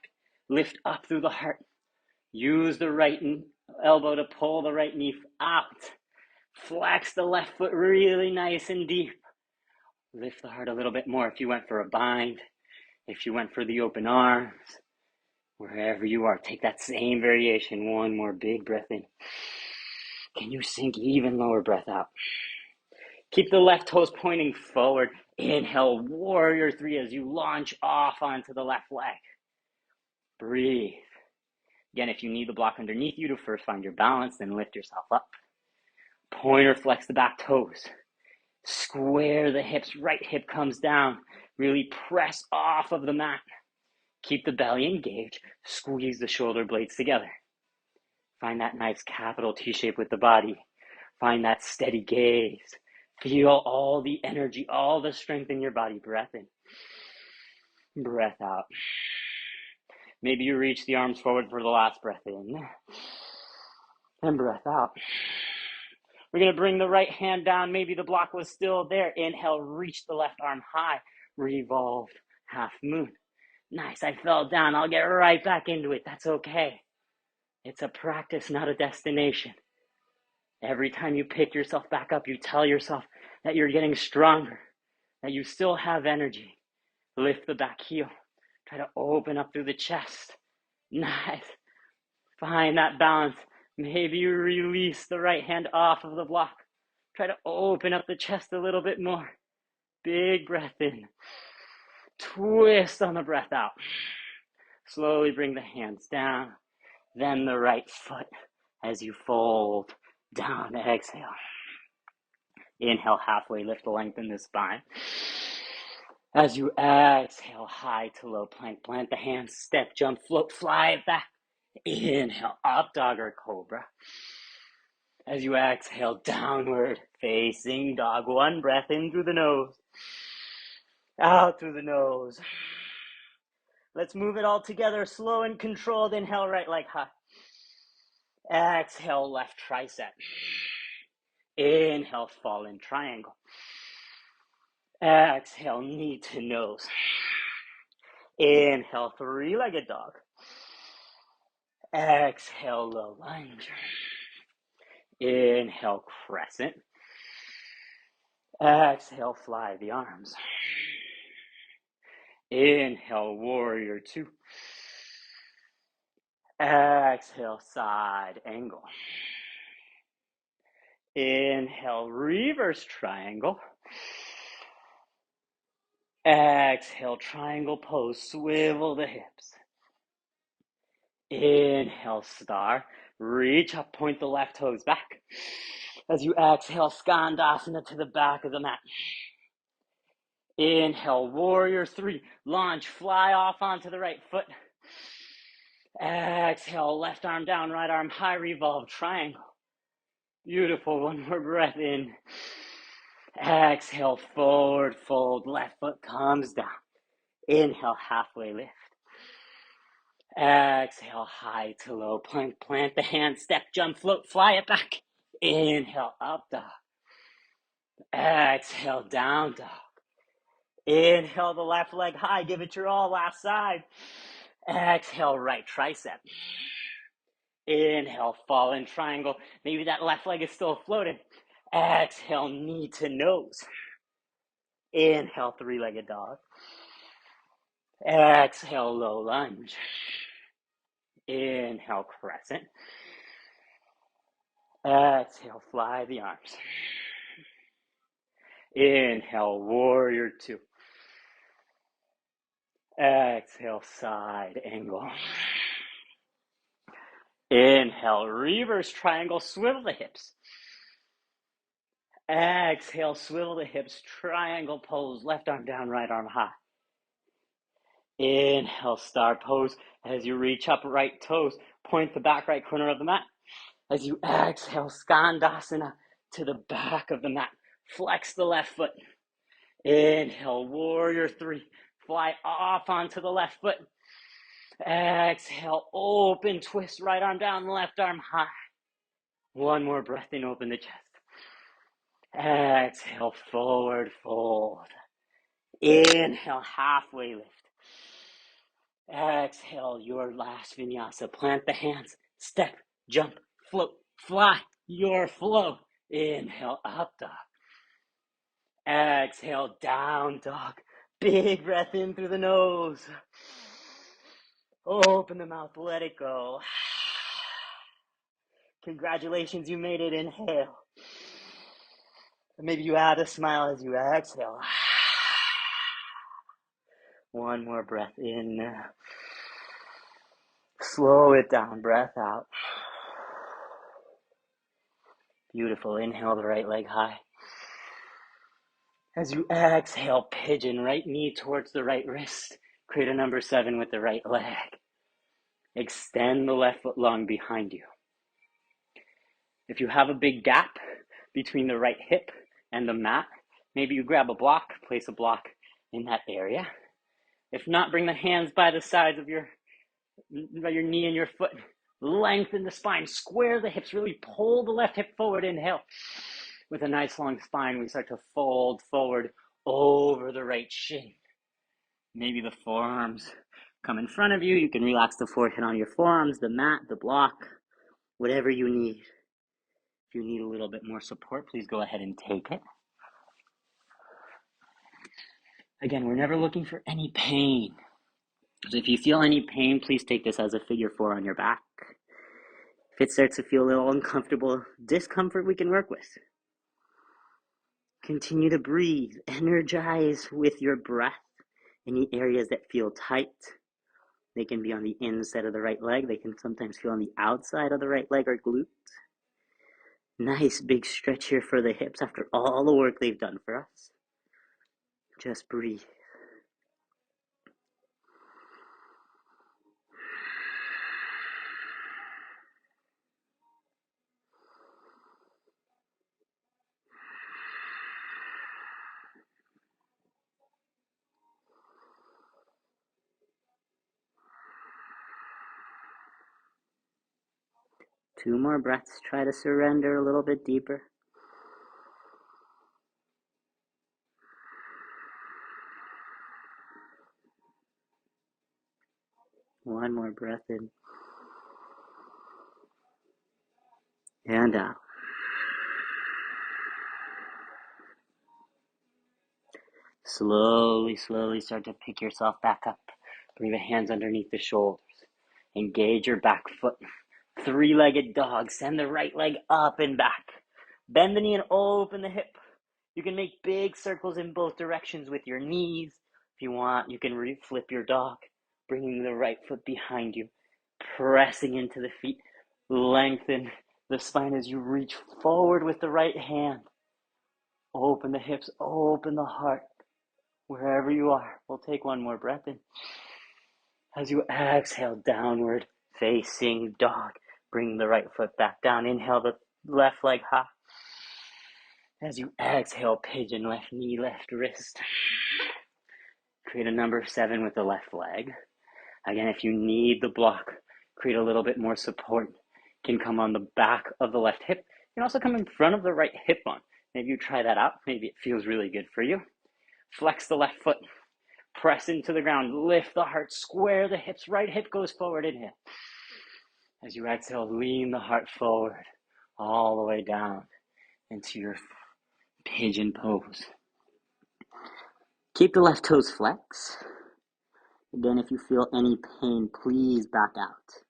Lift up through the heart. Use the right elbow to pull the right knee out. Flex the left foot really nice and deep. Lift the heart a little bit more if you went for a bind, if you went for the open arms. Wherever you are, take that same variation. One more big breath in. Can you sink even lower breath out? Keep the left toes pointing forward. Inhale, warrior three as you launch off onto the left leg. Breathe. Again, if you need the block underneath you to first find your balance, then lift yourself up. Pointer flex the back toes. Square the hips. Right hip comes down. Really press off of the mat. Keep the belly engaged. Squeeze the shoulder blades together. Find that nice capital T shape with the body. Find that steady gaze. Feel all the energy, all the strength in your body. Breath in. Breath out. Maybe you reach the arms forward for the last breath in. And breath out. We're going to bring the right hand down. Maybe the block was still there. Inhale, reach the left arm high. Revolved half moon. Nice, I fell down. I'll get right back into it. That's okay. It's a practice, not a destination. Every time you pick yourself back up, you tell yourself that you're getting stronger, that you still have energy. Lift the back heel. Try to open up through the chest. Nice. Find that balance. Maybe you release the right hand off of the block. Try to open up the chest a little bit more. Big breath in. Twist on the breath out. Slowly bring the hands down. Then the right foot as you fold down. Exhale. Inhale, halfway lift to lengthen the spine. As you exhale, high to low plank. Plant the hands, step, jump, float, fly it back. Inhale, up dog or cobra. As you exhale, downward facing dog. One breath in through the nose. Out through the nose. Let's move it all together. Slow and controlled. Inhale, right leg high. Exhale, left tricep. Inhale, fall in triangle. Exhale, knee to nose. Inhale, three-legged dog. Exhale, low lunge. Inhale, crescent. Exhale, fly the arms. Inhale, warrior two. Exhale, side angle. Inhale, reverse triangle. Exhale, triangle pose, swivel the hips. Inhale, star. Reach up, point the left toes back. As you exhale, Skandasana to the back of the mat. Inhale, warrior three. Launch, fly off onto the right foot. Exhale, left arm down, right arm high, revolve, triangle. Beautiful, one more breath in. Exhale, forward fold, left foot comes down. Inhale, halfway lift. Exhale, high to low plank. Plant the hand, step, jump, float, fly it back. Inhale, up dog. Exhale, down dog. Inhale, the left leg high. Give it your all, last side. Exhale, right tricep. Inhale, fall in triangle. Maybe that left leg is still floating. Exhale, knee to nose. Inhale, three-legged dog. Exhale, low lunge. Inhale, crescent. Exhale, fly the arms. Inhale, warrior two. Exhale, side angle. Inhale, reverse triangle, swivel the hips. Exhale, swivel the hips, triangle pose, left arm down, right arm high. Inhale, star pose. As you reach up, right toes, point the back right corner of the mat. As you exhale, Skandasana to the back of the mat. Flex the left foot. Inhale, warrior three. Fly off onto the left foot. Exhale, open twist, right arm down, left arm high. One more breath in, open the chest. Exhale, forward fold. Inhale, halfway lift. Exhale, your last vinyasa. Plant the hands, step, jump, float, fly, your flow. Inhale, up dog. Exhale, down dog. Big breath in through the nose. Open the mouth, let it go. Congratulations, you made it. Inhale. Maybe you add a smile as you exhale. One more breath in. Slow it down, breath out. Beautiful. Inhale the right leg high. As you exhale, pigeon, right knee towards the right wrist. Create a number 7 with the right leg. Extend the left foot long behind you. If you have a big gap between the right hip and the mat, maybe you grab a block, place a block in that area. If not, bring the hands by the sides of your knee and your foot. Lengthen the spine, square the hips, really pull the left hip forward. Inhale. With a nice long spine, we start to fold forward over the right shin. Maybe the forearms come in front of you. You can relax the forehead on your forearms, the mat, the block, whatever you need. If you need a little bit more support, please go ahead and take it. Again, we're never looking for any pain. So if you feel any pain, please take this as a figure 4 on your back. If it starts to feel a little uncomfortable, discomfort we can work with. Continue to breathe. Energize with your breath. Any areas that feel tight, they can be on the inside of the right leg. They can sometimes feel on the outside of the right leg or glute. Nice big stretch here for the hips after all the work they've done for us. Just breathe. Two more breaths. Try to surrender a little bit deeper. One more breath in. And out. Slowly start to pick yourself back up. Bring the hands underneath the shoulders. Engage your back foot. Three-legged dog. Send the right leg up and back. Bend the knee and open the hip. You can make big circles in both directions with your knees. If you want, you can flip your dog, bringing the right foot behind you, pressing into the feet. Lengthen the spine as you reach forward with the right hand. Open the hips, open the heart. Wherever you are, we'll take one more breath in. As you exhale, downward facing dog. Bring the right foot back down. Inhale the left leg high. As you exhale, pigeon, left knee, left wrist. Create a number 7 with the left leg. Again, if you need the block, create a little bit more support. Can come on the back of the left hip. You can also come in front of the right hip bone. Maybe you try that out. Maybe it feels really good for you. Flex the left foot. Press into the ground. Lift the heart. Square the hips. Right hip goes forward. Inhale. As you exhale, lean the heart forward. All the way down into your pigeon pose. Keep the left toes flexed. Again, if you feel any pain, please back out.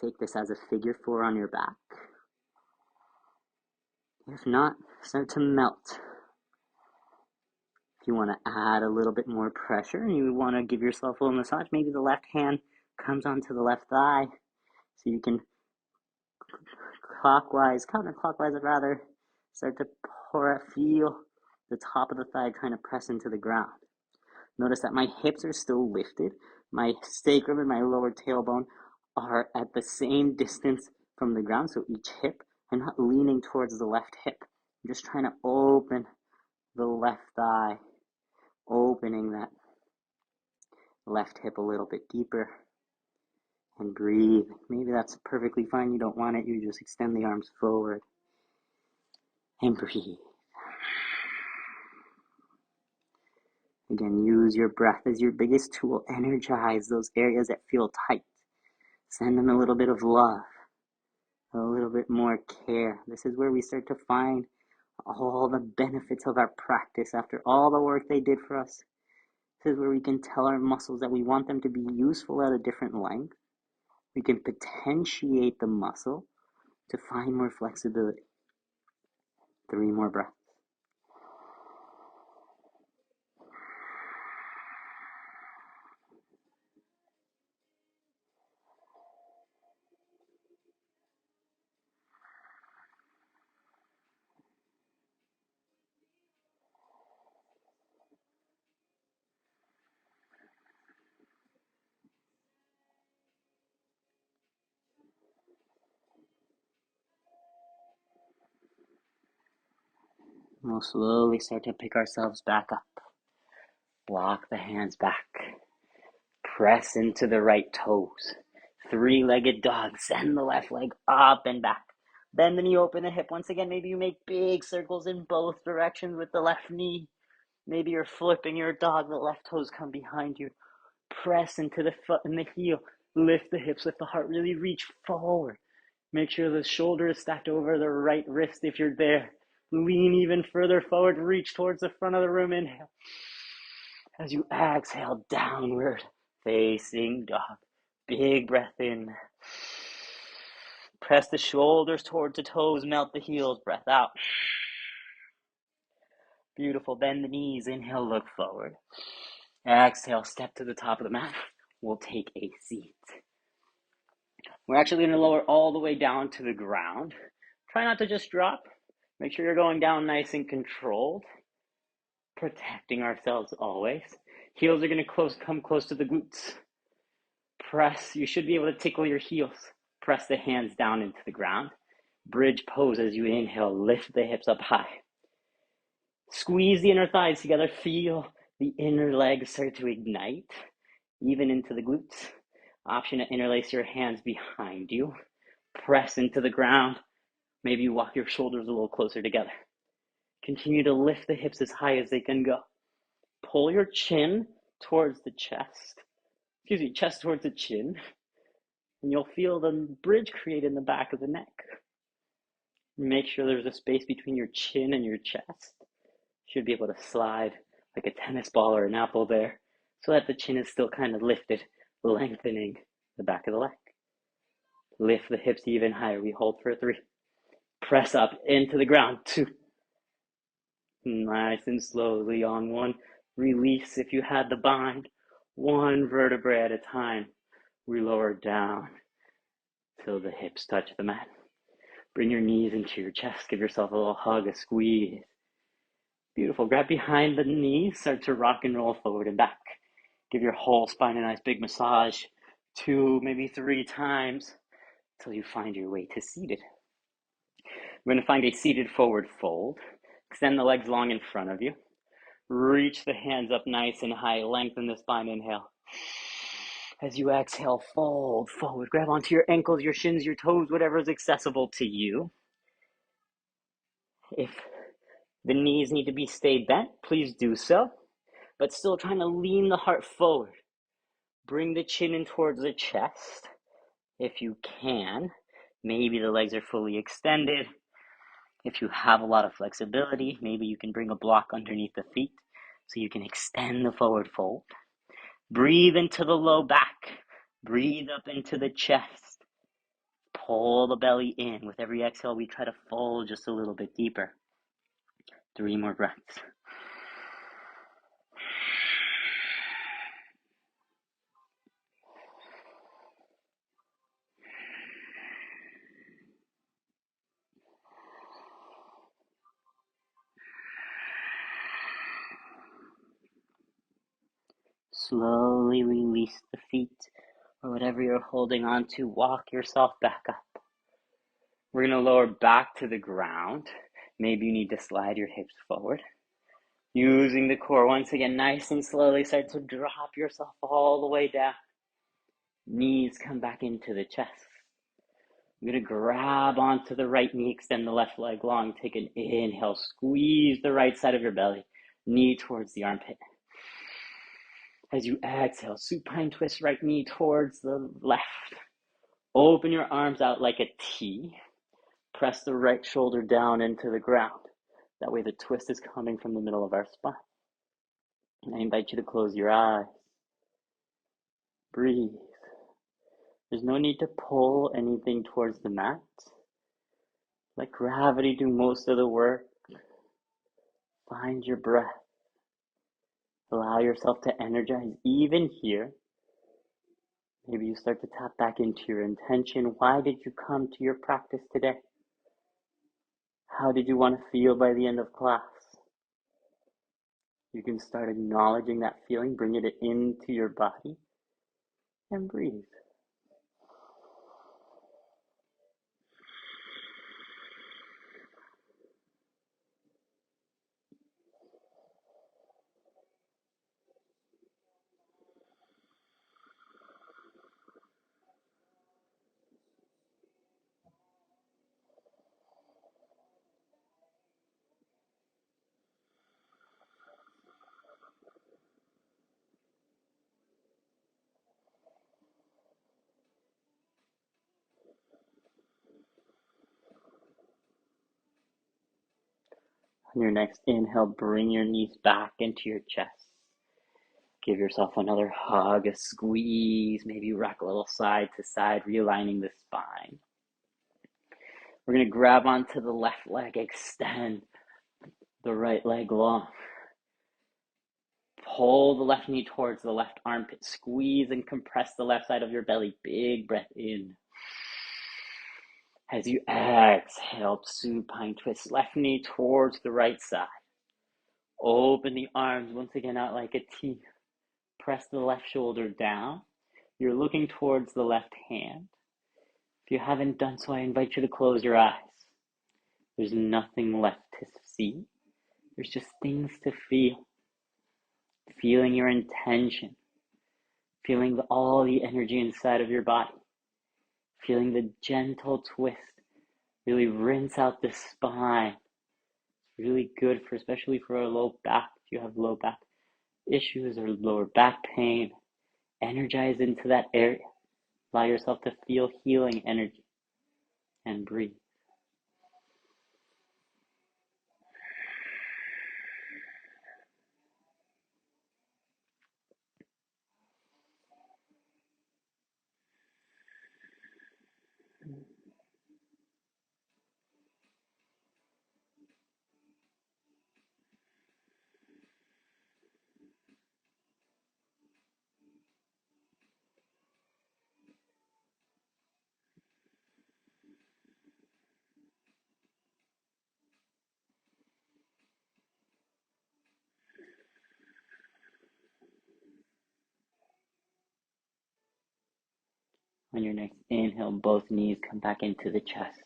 Take this as a figure 4 on your back. If not, start to melt. If you want to add a little bit more pressure and you want to give yourself a little massage, maybe the left hand comes onto the left thigh so you can counterclockwise rather, start to feel the top of the thigh kind of press into the ground. Notice that my hips are still lifted. My sacrum and my lower tailbone are at the same distance from the ground, so each hip, I'm not leaning towards the left hip. I'm just trying to open the left thigh, opening that left hip a little bit deeper, and breathe. Maybe that's perfectly fine. You don't want it, you just extend the arms forward and breathe. Again, use your breath as your biggest tool. Energize those areas that feel tight. Send them a little bit of love, a little bit more care. This is where we start to find all the benefits of our practice after all the work they did for us. This is where we can tell our muscles that we want them to be useful at a different length. We can potentiate the muscle to find more flexibility. 3 more breaths. We'll slowly start to pick ourselves back up. Walk the hands back. Press into the right toes. 3-legged dog. Send the left leg up and back. Bend the knee, open the hip. Once again, maybe you make big circles in both directions with the left knee. Maybe you're flipping your dog. The left toes come behind you. Press into the foot and the heel. Lift the hips, lift the heart. Really reach forward. Make sure the shoulder is stacked over the right wrist if you're there. Lean even further forward, reach towards the front of the room. Inhale. As you exhale, downward facing dog. Big breath in. Press the shoulders towards the toes, melt the heels, breath out. Beautiful, bend the knees, inhale, look forward. Exhale, step to the top of the mat. We'll take a seat. We're actually gonna lower all the way down to the ground. Try not to just drop. Make sure you're going down nice and controlled. Protecting ourselves always. Heels are gonna come close to the glutes. Press, you should be able to tickle your heels. Press the hands down into the ground. Bridge pose as you inhale, lift the hips up high. Squeeze the inner thighs together, feel the inner legs start to ignite, even into the glutes. Option to interlace your hands behind you. Press into the ground. Maybe you walk your shoulders a little closer together. Continue to lift the hips as high as they can go. Pull your chin towards the chest. Chest towards the chin. And you'll feel the bridge create in the back of the neck. Make sure there's a space between your chin and your chest. Should be able to slide like a tennis ball or an apple there, so that the chin is still kind of lifted, lengthening the back of the leg. Lift the hips even higher. We hold for 3. Press up into the ground. 2. Nice and slowly on 1. Release if you had the bind. 1 vertebrae at a time. We lower down till the hips touch the mat. Bring your knees into your chest. Give yourself a little hug, a squeeze. Beautiful. Grab behind the knees. Start to rock and roll forward and back. Give your whole spine a nice big massage. 2, maybe 3 times till you find your way to seated. We're going to find a seated forward fold. Extend the legs long in front of you. Reach the hands up nice and high. Lengthen the spine. Inhale. As you exhale, fold forward. Grab onto your ankles, your shins, your toes, whatever is accessible to you. If the knees need to be stayed bent, please do so. But still trying to lean the heart forward. Bring the chin in towards the chest. If you can, maybe the legs are fully extended. If you have a lot of flexibility, maybe you can bring a block underneath the feet so you can extend the forward fold. Breathe into the low back. Breathe up into the chest. Pull the belly in. With every exhale, we try to fold just a little bit deeper. 3 more breaths. Slowly release the feet or whatever you're holding on to. Walk yourself back up. We're going to lower back to the ground. Maybe you need to slide your hips forward. Using the core once again, nice and slowly start to drop yourself all the way down. Knees come back into the chest. I'm going to grab onto the right knee, extend the left leg long. Take an inhale, squeeze the right side of your belly, knee towards the armpit. As you exhale, supine twist right knee towards the left. Open your arms out like a T. Press the right shoulder down into the ground. That way the twist is coming from the middle of our spine. And I invite you to close your eyes. Breathe. There's no need to pull anything towards the mat. Let gravity do most of the work. Find your breath. Allow yourself to energize even here. Maybe you start to tap back into your intention. Why did you come to your practice today? How did you want to feel by the end of class? You can start acknowledging that feeling, bring it into your body, and breathe. On your next inhale, bring your knees back into your chest. Give yourself another hug, a squeeze, maybe rock a little side to side, realigning the spine. We're going to grab onto the left leg, extend the right leg long. Pull the left knee towards the left armpit. Squeeze and compress the left side of your belly. Big breath in. As you exhale, supine twist. Left knee towards the right side. Open the arms once again out like a T. Press the left shoulder down. You're looking towards the left hand. If you haven't done so, I invite you to close your eyes. There's nothing left to see. There's just things to feel. Feeling your intention. Feeling all the energy inside of your body. Feeling the gentle twist. Really rinse out the spine. It's really good for, especially for a low back. If you have low back issues or lower back pain, energize into that area. Allow yourself to feel healing energy and breathe. On your next inhale, both knees come back into the chest.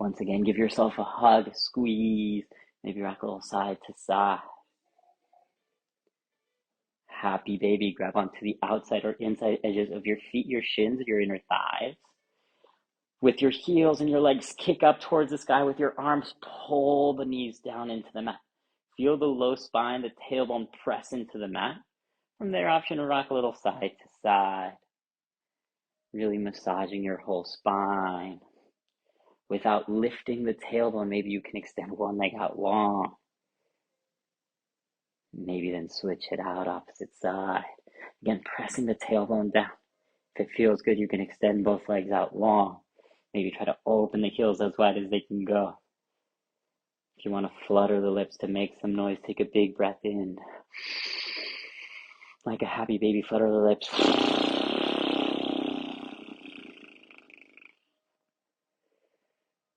Once again, give yourself a hug, a squeeze, maybe rock a little side to side. Happy baby, grab onto the outside or inside edges of your feet, your shins, your inner thighs. With your heels and your legs, kick up towards the sky. With your arms, pull the knees down into the mat. Feel the low spine, the tailbone press into the mat. From there, option to rock a little side to side. Really massaging your whole spine. Without lifting the tailbone, maybe you can extend one leg out long. Maybe then switch it out opposite side. Again, pressing the tailbone down. If it feels good, you can extend both legs out long. Maybe try to open the heels as wide as they can go. If you want to flutter the lips to make some noise, take a big breath in. Like a happy baby, flutter the lips.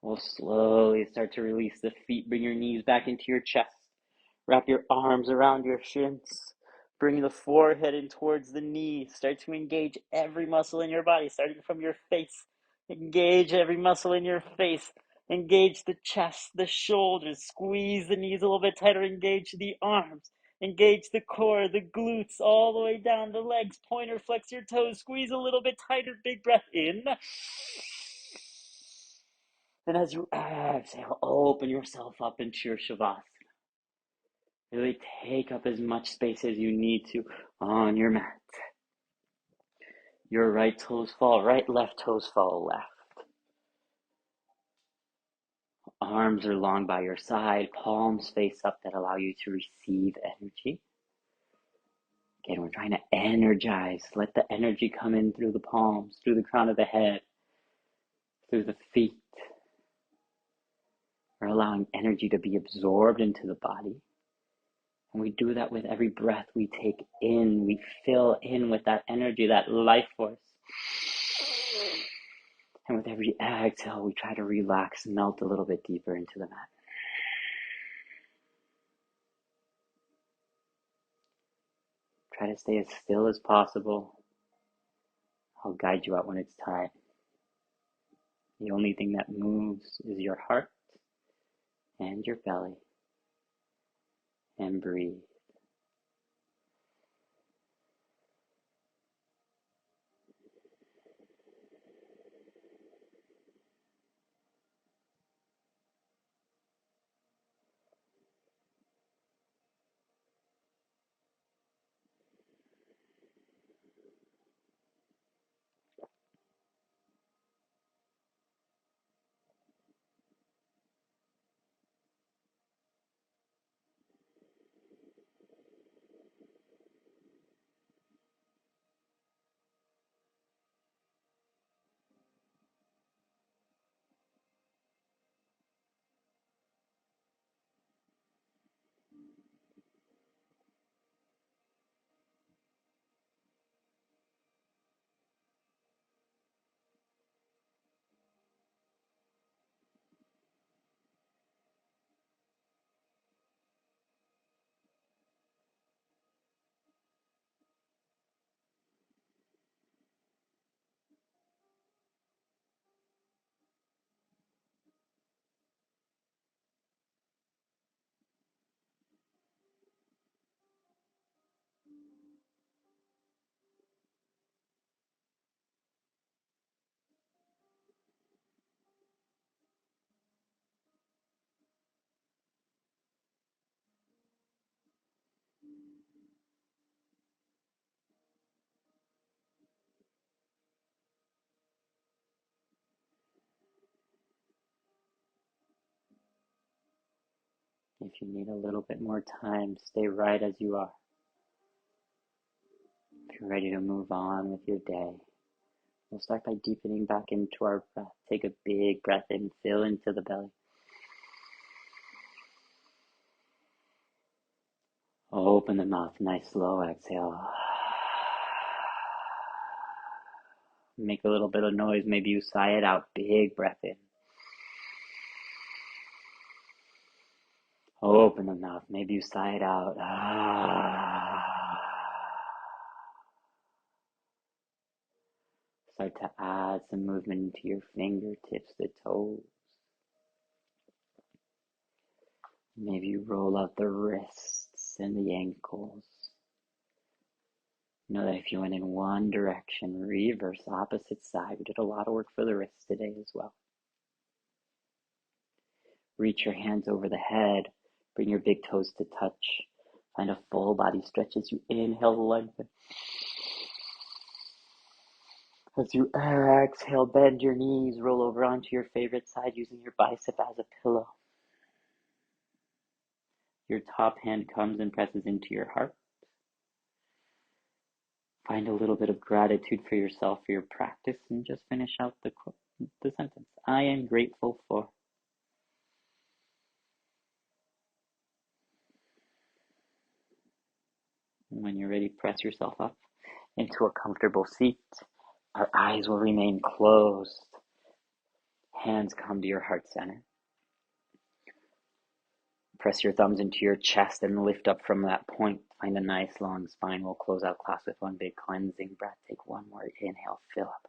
We'll slowly start to release the feet. Bring your knees back into your chest. Wrap your arms around your shins. Bring the forehead in towards the knees. Start to engage every muscle in your body, starting from your face. Engage every muscle in your face. Engage the chest, the shoulders. Squeeze the knees a little bit tighter. Engage the arms. Engage the core, the glutes, all the way down the legs. Pointer, flex your toes. Squeeze a little bit tighter. Big breath in. And as you exhale, open yourself up into your Shavasana. Really take up as much space as you need to on your mat. Your right toes fall right, left toes fall left. Arms are long by your side, palms face up that allow you to receive energy. Again, we're trying to energize. Let the energy come in through the palms, through the crown of the head, through the feet. We're allowing energy to be absorbed into the body. And we do that with every breath we take in. We fill in with that energy, that life force. And with every exhale, we try to relax, melt a little bit deeper into the mat. Try to stay as still as possible. I'll guide you out when it's time. The only thing that moves is your heart and your belly. And breathe. If you need a little bit more time, stay right as you are. If you're ready to move on with your day, we'll start by deepening back into our breath. Take a big breath in, fill into the belly. Open the mouth, nice slow exhale. Make a little bit of noise, maybe you sigh it out. Big breath in. Open the mouth, maybe you sigh it out. Start to add some movement into your fingertips, the toes. Maybe you roll out the wrists and the ankles. Know that if you went in one direction, reverse, opposite side. We did a lot of work for the wrists today as well. Reach your hands over the head. Bring your big toes to touch. Find a full body stretch as you inhale, lengthen. As you exhale, bend your knees, roll over onto your favorite side using your bicep as a pillow. Your top hand comes and presses into your heart. Find a little bit of gratitude for yourself, for your practice, and just finish out the sentence. I am grateful for. When you're ready, press yourself up into a comfortable seat. Our eyes will remain closed. Hands come to your heart center. Press your thumbs into your chest and lift up from that point. Find a nice long spine. We'll close out class with one big cleansing breath. Take one more inhale, fill up.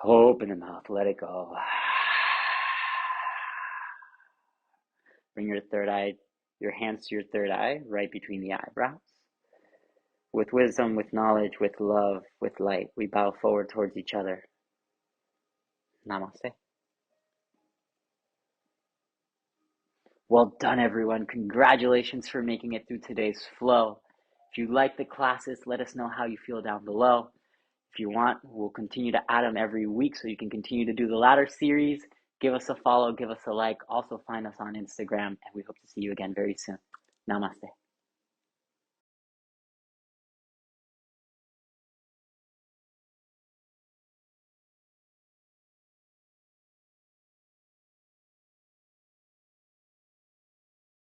Open the mouth, let it go. Bring your hands to your third eye, right between the eyebrows. With wisdom, with knowledge, with love, with light, we bow forward towards each other. Namaste. Well done, everyone. Congratulations for making it through today's flow. If you like the classes, let us know how you feel down below. If you want, we'll continue to add them every week so you can continue to do the ladder series. Give us a follow, give us a like. Also find us on Instagram, and we hope to see you again very soon. Namaste.